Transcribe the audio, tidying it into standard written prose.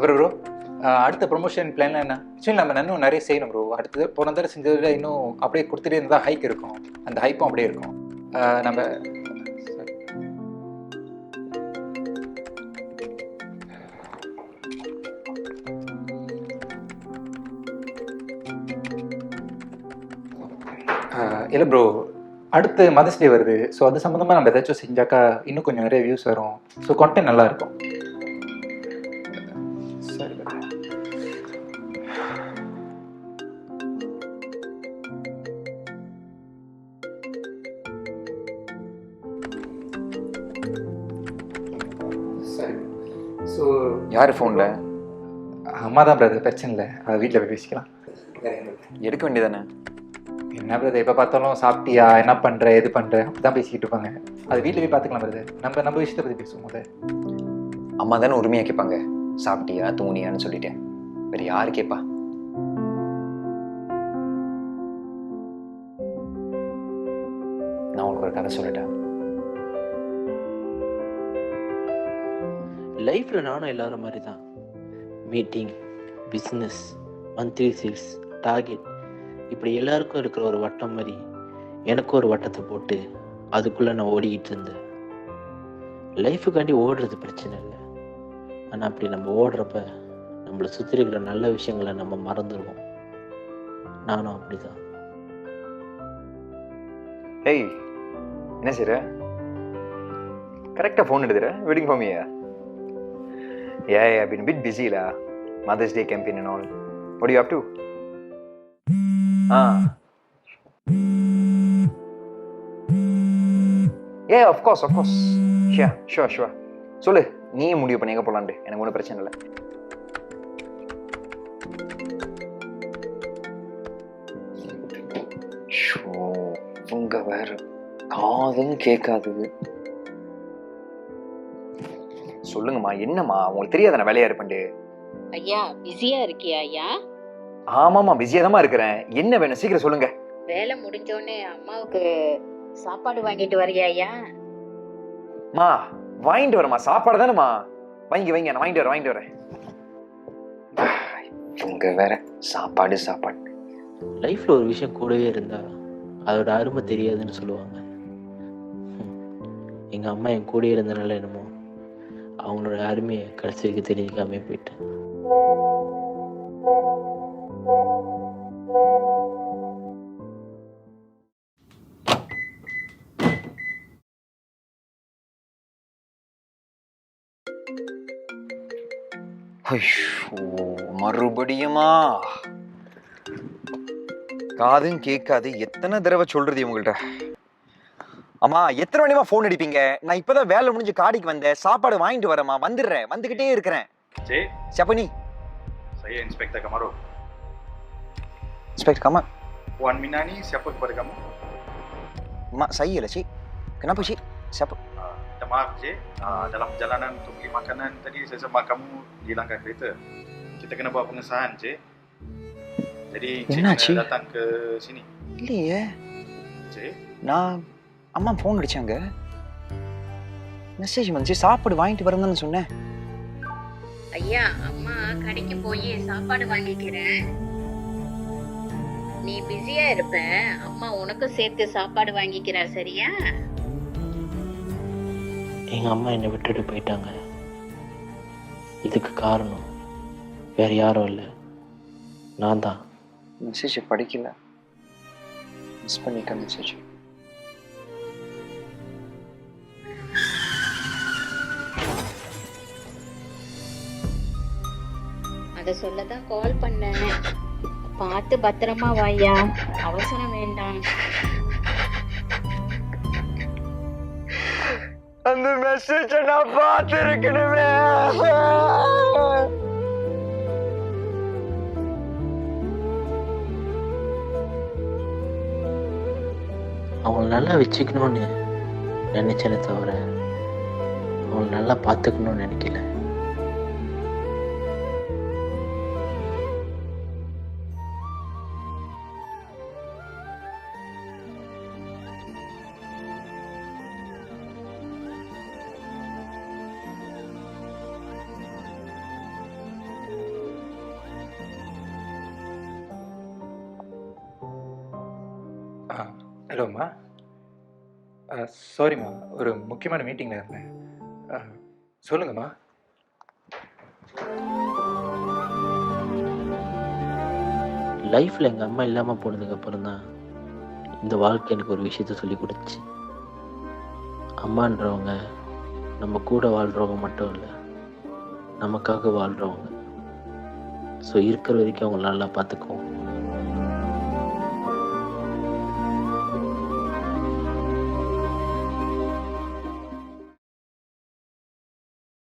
அப்புறம் ப்ரோ அடுத்த ப்ரொமோஷன் பிளான்லாம் என்ன? ஆக்சுவலி நம்ம இன்னும் நிறைய செய்யணும் ப்ரோ. அடுத்தது போன தடவை செஞ்சதில் இன்னும் அப்படியே கொடுத்துட்டே இருந்தால் ஹைக் இருக்கும். அந்த ஹைப்பும் அப்படியே இருக்கும். நம்ம இல்லை ப்ரோ, அடுத்து மதர்ஸ் டே வருது. ஸோ அது சம்மந்தமாக நம்ம ஏதாச்சும் செஞ்சாக்கா இன்னும் கொஞ்சம் நிறைய வியூஸ் வரும். ஸோ கான்டென்ட் நல்லா இருக்கும். சரி சரி. ஸோ யார் ஃபோனில்? அம்மா தான் பிரதர், பிரச்சனை இல்லை. அது வீட்டில் போய் பேசிக்கலாம். எடுக்க வேண்டியதானே? என்ன பிரதர், எப்போ பார்த்தாலும் சாப்பிட்டியா, என்ன பண்ணுற, எது பண்ணுற, அப்படி தான் பேசிக்கிட்டு இருப்பாங்க. அது வீட்டில் போய் பார்த்துக்கலாம் பிரதர். நம்ம விஷயத்தை பற்றி பேசுவோம் போது. அம்மா தானே உரிமையாக கேட்பாங்க, சாப்பிட்டியா தூங்கினியான்னு சொல்லிட்டேன். வேறு யார் கேட்பா? நான் உங்களுக்கு ஒரு கதை சொல்லிட்டேன். லைஃப்பில் நானும் எல்லாரும் மாதிரி தான். Meeting, business, monthly sales, target, இப்படி எல்லாருக்கும் இருக்கிற ஒரு வட்டம் மாதிரி எனக்கும் ஒரு வட்டத்தை போட்டு அதுக்குள்ளே நான் ஓடிக்கிட்டு இருந்தேன். லைஃபுக்காண்டி ஓடுறது பிரச்சனை இல்லை, ஆனால் அப்படி நம்ம ஓடுறப்ப நம்மளை சுற்றி இருக்கிற நல்ல விஷயங்களை நம்ம மறந்துடுவோம். நானும் அப்படி தான். ஏய், என்ன செய்ற? கரெக்டாக ஃபோன் எடுத்துற? வெயிட்டிங் ஃபார் மீயா? Yeah, I've been a bit busy la. Mother's Day campaign and all. What are you up to? Yeah, of course. Yeah, sure. சொல்லு, நீ முடிவு பண்ணி எங்க போலான்னு. எனக்கு ஒன்றும் பிரச்சனை இல்லை. ஷோ, உங்க வேற காதும் கேட்காது. சொல்லுங்கம்மா, என்னம்மா உங்களுக்கு தெரியாத நான் வேலையா இருப்பேன். ஐயா பிஸியா இருக்கியா ஐயா? ஆமாம்மா, பிஸியா தான் இருக்கிறேன். என்ன வேணும் சீக்கிரம் சொல்லுங்க. வேலை முடிஞ்சோடனே அம்மாவுக்கு சாப்பாடு வாங்கிட்டு வரியா ஐயா? மா, வாங்கிட்டு வரமா? சாப்பாடு தானேம்மா. வைங்க, நான் வாங்கிட்டு வரேன். உங்க வேற சாப்பாடு. லைஃப்பில் ஒரு விஷயம் கூடவே இருந்தா அதோட அருமை தெரியாதுன்னு சொல்லுவாங்க. எங்கள் அம்மா என் கூடவே இருந்தனால என்னமோ அவங்களோட அருமையை கடைசி வரைக்கும் தெரிஞ்சுக்காமே போயிட்டேன். மறுபடியுமா? காதும் கேட்காது. எத்தனை தடவை சொல்றது இவங்கள்ட்ட? அம்மா, எத்தனை மணிமா ஃபோன் அடிப்பீங்க? நான் இப்பதான் வேலை முடிஞ்சு காடிக்கு வந்தேன். சாப்பாடு வாங்கிட்டு வரேம்மா. வந்துகிட்டே இருக்கிறேன். Siapa nih? Saya Inspektur Kamaro. Inspektur Kamar? Puan Mina ni siapa kepada kamu? Mak saya lah, Cik. Kenapa, Cik? Siapa? Minta maaf, Cik. Dalam perjalanan untuk beli makanan tadi, saya sempat kamu dihilangkan kereta. Kita kena buat pengesahan, Cik. Jadi, Cik kena datang ke sini. இல்லையே. Cik? நான் அம்மா phone அடிச்சாங்க. Message வந்துச்சு, சாப்பாடு வாங்கிட்டு வரேன்னு சொன்னேன். ஐயா, அம்மா கடைக்கு போய் சாப்பாடு வாங்கிக்கிறேன். நீ பிஸியா இருப்ப, அம்மா உனக்கு சேர்த்து சாப்பாடு வாங்கிக்கிறார், சரியா? எங்கள் அம்மா என்னை விட்டுட்டு போயிட்டாங்க. இதுக்கு காரணம் வேற யாரும் இல்லை, நான் தான். மெசேஜ் படிக்கல, மிஸ் பண்ணிக்க மெசேஜ். அத சொல்லதான் கால் பண்ணேன். பார்த்து பத்திரமா வாயா, அவசரம் வேண்டாம். அந்த மெசேஜ் நான் பார்த்திருக்கணுமே. அவங்கள நல்லா வச்சுக்கணும்னு நினைச்சேனே தவிர அவங்கள நல்லா பார்த்துக்கணும்னு நினைக்கல. ஹலோம்மா. சாரிம்மா, ஒரு முக்கியமான மீட்டிங்கில் இருந்தேன். சொல்லுங்கம்மா. லைஃப்பில் எங்கள் அம்மா இல்லாமல் போனதுக்கு அப்புறம் தான் இந்த வாழ்க்கை எனக்கு ஒரு விஷயத்த சொல்லி கொடுத்துச்சு. அம்மான்றவங்க நம்ம கூட வாழ்கிறவங்க மட்டும் இல்லை, நமக்காக வாழ்கிறவங்க. ஸோ இருக்கிற வரைக்கும் அவங்கள நல்லா பார்த்துக்குவோம்.